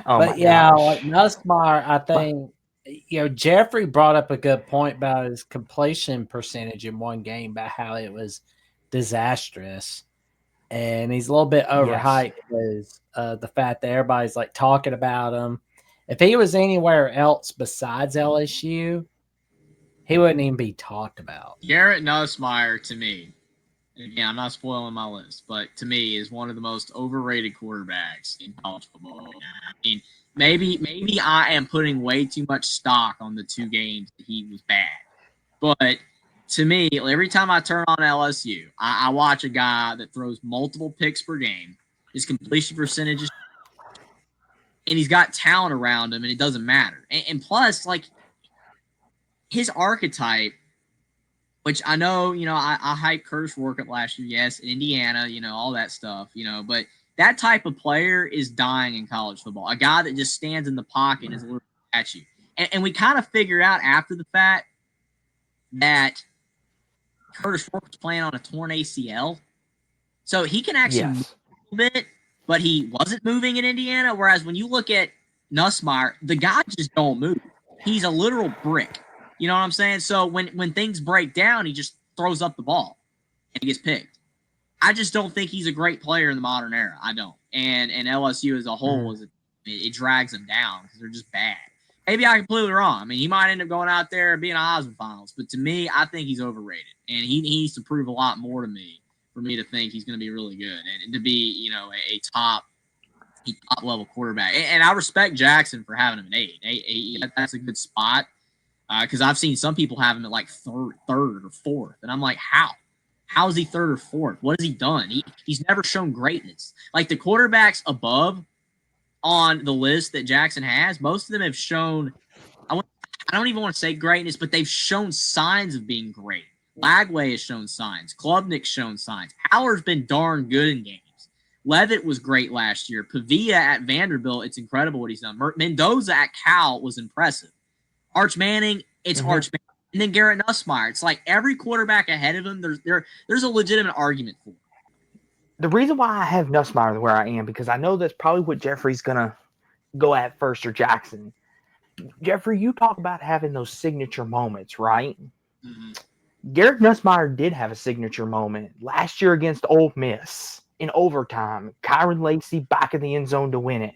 Oh But my yeah, like gosh. Nussmeier, I But think Jeffrey brought up a good point about his completion percentage in one game, about how it was disastrous, and he's a little bit yes. overhyped because the fact that everybody's like talking about him. If he was anywhere else besides LSU, he wouldn't even be talked about. Garrett Nussmeier, to me, and again, I'm not spoiling my list, but to me is one of the most overrated quarterbacks in college football. I mean, maybe I am putting way too much stock on the 2 games that he was bad, but to me, every time I turn on LSU, I watch a guy that throws multiple picks per game. His completion percentage is, and he's got talent around him, and it doesn't matter. And plus, like his archetype, which I know, I hyped Curtis Workup last year, yes, in Indiana, all that stuff, but that type of player is dying in college football. A guy that just stands in the pocket and is a little at you. And we kind of figured out after the fact that Curtis Workup's playing on a torn ACL. So he can actually move Yes. a little bit, but he wasn't moving in Indiana. Whereas when you look at Nussmeier, the guy just don't move. He's a literal brick. You know what I'm saying? So when things break down, he just throws up the ball and he gets picked. I just don't think he's a great player in the modern era. I don't. And LSU as a whole it drags them down because they're just bad. Maybe I'm completely wrong. I mean, he might end up going out there and being a Heisman Finals, but to me, I think he's overrated, and he needs to prove a lot more to me for me to think he's going to be really good and to be a top level quarterback. And I respect Jackson for having him an 8. That's a good spot because I've seen some people have him at like third or fourth, and I'm like, how? How is he third or fourth? What has he done? He's never shown greatness. Like the quarterbacks above on the list that Jackson has, most of them have shown. I don't even want to say greatness, but they've shown signs of being great. Lagway has shown signs. Klubnik's shown signs. Haller's been darn good in games. Levitt was great last year. Pavia at Vanderbilt, it's incredible what he's done. Mendoza at Cal was impressive. Arch Manning, it's Mm-hmm. Arch Manning. And then Garrett Nussmeier. It's like every quarterback ahead of him, there's a legitimate argument for. The reason why I have Nussmeier where I am because I know that's probably what Jeffrey's gonna go at first or Jackson. Jeffrey, you talk about having those signature moments, right? Mm-hmm. Garrett Nussmeier did have a signature moment last year against Ole Miss in overtime. Kyron Lacey back in the end zone to win it.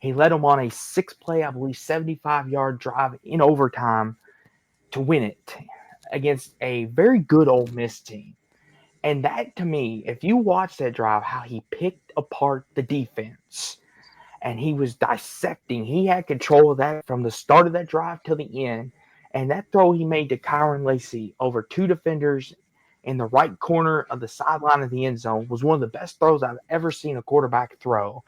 He led them on a 6-play, I believe, 75-yard drive in overtime to win it against a very good Ole Miss team. And that, to me, if you watch that drive, how he picked apart the defense and he was dissecting, he had control of that from the start of that drive till the end. And that throw he made to Kyron Lacey over 2 defenders in the right corner of the sideline of the end zone was one of the best throws I've ever seen a quarterback throw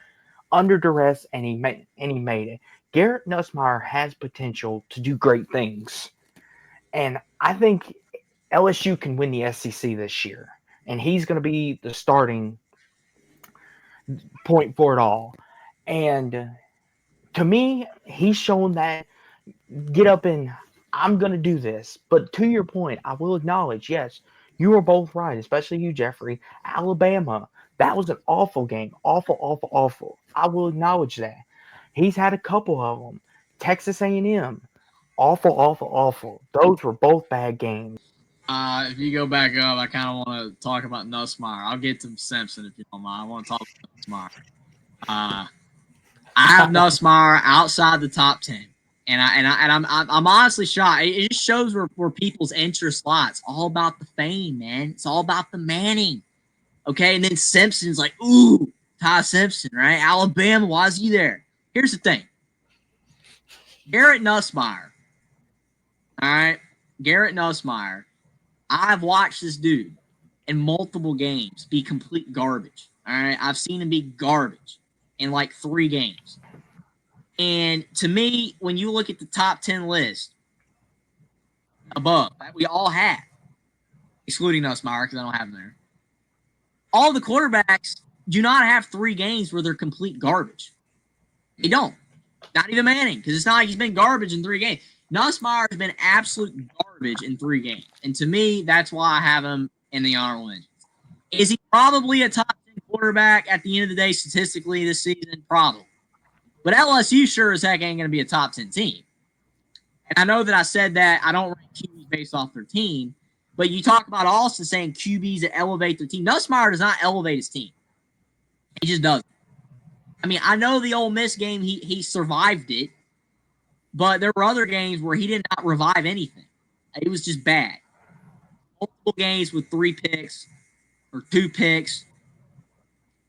under duress, and he made it. Garrett Nussmeier has potential to do great things, and I think LSU can win the SEC this year, and he's going to be the starting point for it all. And to me, he's shown that get up and I'm going to do this. But to your point, I will acknowledge, yes, you are both right, especially you, Jeffrey. Alabama, that was an awful game. Awful, awful, awful. I will acknowledge that. He's had a couple of them. Texas A&M, awful, awful, awful. Those were both bad games. If you go back up, I kind of want to talk about Nussmeier. I'll get to Simpson if you don't mind. I want to talk about Nussmeier. Uh, I have Nussmeier outside the top 10, and I'm honestly shocked. It just shows where people's interest lies. It's all about the fame, man. It's all about the Manning. Okay, and then Simpson's like, ooh, Ty Simpson, right? Alabama, why is he there? Here's the thing. Garrett Nussmeier. All right, Garrett Nussmeier. I've watched this dude in multiple games be complete garbage. All right, I've seen him be garbage in like 3 games. And to me, when you look at the top 10 list above that we all have, excluding Nussmeier because I don't have him there, all the quarterbacks do not have 3 games where they're complete garbage. They don't. Not even Manning, because it's not like he's been garbage in 3 games. Nussmeier has been absolute garbage in 3 games. And to me, that's why I have him in the honorable mentions. Is he probably a top 10 quarterback at the end of the day statistically this season? Probably. But LSU sure as heck ain't going to be a top 10 team. And I know that I said that I don't rank QBs based off their team, but you talk about Austin saying QBs that elevate their team. Nussmeier does not elevate his team. He just doesn't. I mean, I know the Ole Miss game, he survived it, but there were other games where he did not revive anything. It was just bad. Multiple games with 3 picks or 2 picks.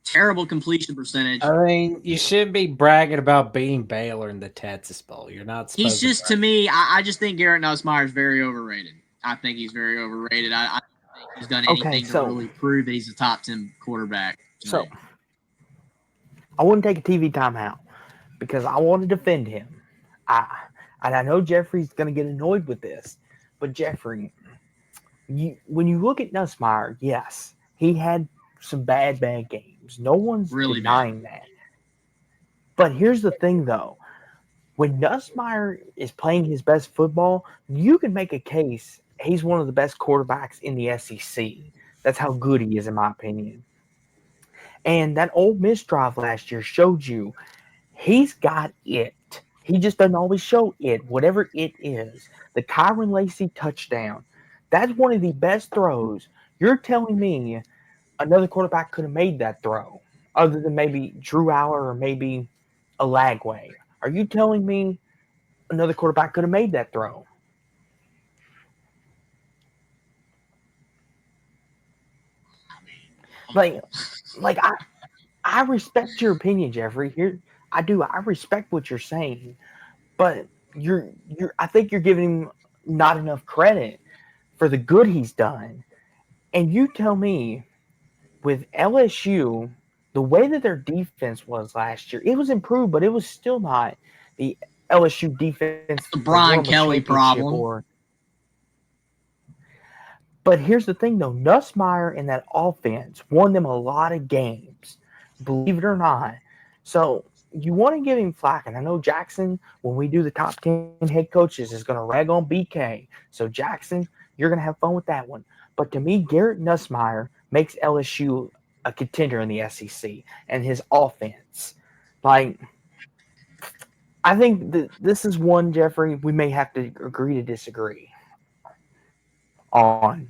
Terrible completion percentage. I mean, you shouldn't be bragging about beating Baylor in the Texas Bowl. You're not supposed He's just, to me, I just think Garrett Nussmeier is very overrated. I think he's very overrated. I don't think he's done anything to really prove that he's a top 10 quarterback. So, I want to take a TV timeout because I want to defend him. And I know Jeffrey's going to get annoyed with this, but Jeffrey, when you look at Nussmeier, yes, he had some bad games. No one's really denying that. But here's the thing, though. When Nussmeier is playing his best football, you can make a case he's one of the best quarterbacks in the SEC. That's how good he is, in my opinion. And that Ole Miss drive last year showed you he's got it. He just doesn't always show it, whatever it is. The Kyron Lacey touchdown, that's one of the best throws. You're telling me another quarterback could have made that throw, other than maybe Drew Aller or maybe a Lagway. Are you telling me another quarterback could have made that throw? Like I respect your opinion, Jeffrey. Here, I do. I respect what you're saying, but I think you're giving him not enough credit for the good he's done. And you tell me, with LSU, the way that their defense was last year, it was improved, but it was still not the LSU defense. The Brian Kelly problem. But here's the thing, though. Nussmeier and that offense won them a lot of games, believe it or not. So you want to give him flack. And I know Jackson, when we do the top 10 head coaches, is going to rag on BK. So, Jackson, you're going to have fun with that one. But to me, Garrett Nussmeier makes LSU a contender in the SEC, and his offense. Like, I think that this is one, Jeffrey, we may have to agree to disagree on.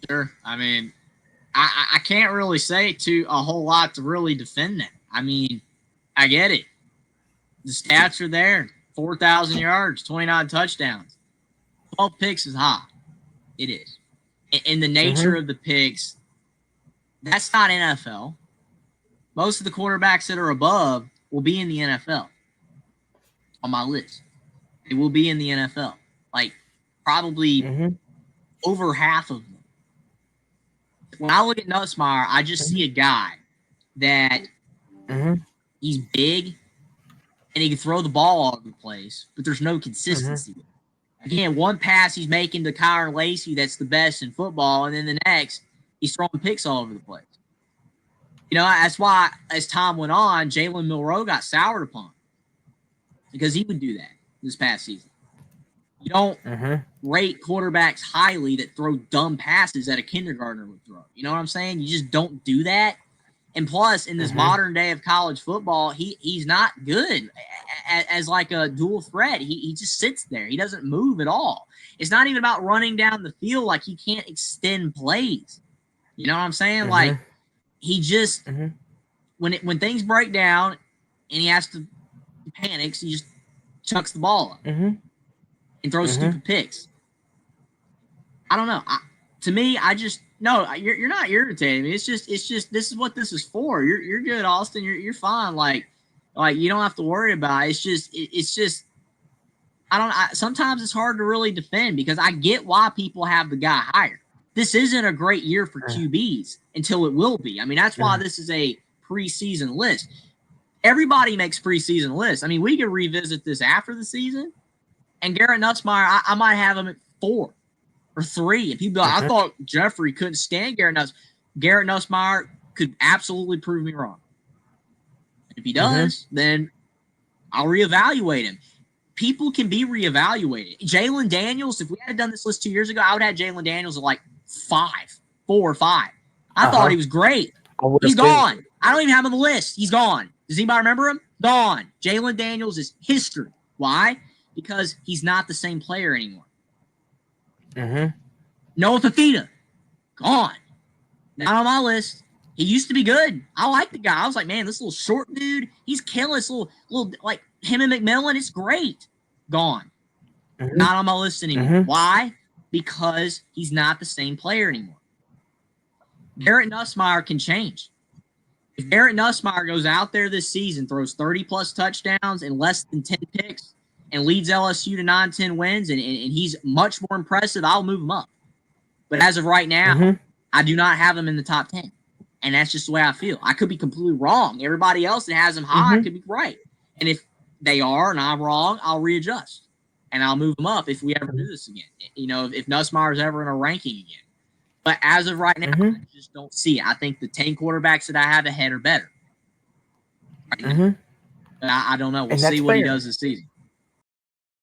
Sure. I mean, I can't really say a whole lot to really defend that. I mean, I get it. The stats are there. 4,000 yards, 29 touchdowns. 12 picks is high. It is. And the nature of the picks, that's not NFL. Most of the quarterbacks that are above will be in the NFL on my list. They will be in the NFL. Like, probably over half of them. When I look at Nussmeier, I just see a guy that he's big and he can throw the ball all over the place, but there's no consistency. Again, one pass he's making to Kyron Lacey that's the best in football, and then the next he's throwing picks all over the place. You know, that's why as time went on, Jalen Milroe got soured upon because he would do that this past season. You don't rate quarterbacks highly that throw dumb passes that a kindergartner would throw. You know what I'm saying? You just don't do that. And plus, in this modern day of college football, he's not good as like a dual threat. He just sits there. He doesn't move at all. It's not even about running down the field. Like, he can't extend plays. You know what I'm saying? Like, he just when things break down and he has to panics, he just chucks the ball up and throws stupid picks. I don't know. To me, I just no. You're not irritating me. It's just this is what this is for. You're good, Austin. You're fine. Like you don't have to worry about it. It's just I don't. Sometimes it's hard to really defend because I get why people have the guy higher. This isn't a great year for QBs until it will be. I mean, that's why this is a preseason list. Everybody makes preseason lists. I mean, we could revisit this after the season. And Garrett Nussmeier, I might have him at 4 or 3. And people, I thought Jeffrey couldn't stand Garrett Nussmeier. Garrett Nussmeier could absolutely prove me wrong. If he does, then I'll reevaluate him. People can be reevaluated. Jalen Daniels, if we had done this list 2 years ago, I would have had Jalen Daniels at like 4 or 5. I thought he was great. He's gone. I don't even have him on the list. He's gone. Does anybody remember him? Gone. Jalen Daniels is history. Why? Because he's not the same player anymore. Mm-hmm. Noah Fafita, gone. Not on my list. He used to be good. I like the guy. I was like, man, this little short dude, he's killing this little like him and McMillan. It's great. Gone. Mm-hmm. Not on my list anymore. Mm-hmm. Why? Because he's not the same player anymore. Garrett Nussmeier can change. If Garrett Nussmeier goes out there this season, throws 30-plus touchdowns and less than 10 picks, and leads LSU to 9-10 wins, and he's much more impressive, I'll move him up. But as of right now, Mm-hmm. I do not have him in the top 10. And that's just the way I feel. I could be completely wrong. Everybody else that has him high could be right. And if they are and I'm wrong, I'll readjust. And I'll move them up if we ever do this again. You know, if Nussmeier's ever in a ranking again. But as of right now, I just don't see it. I think the 10 quarterbacks that I have ahead are better. Right now. But I don't know. We'll see what he does this season.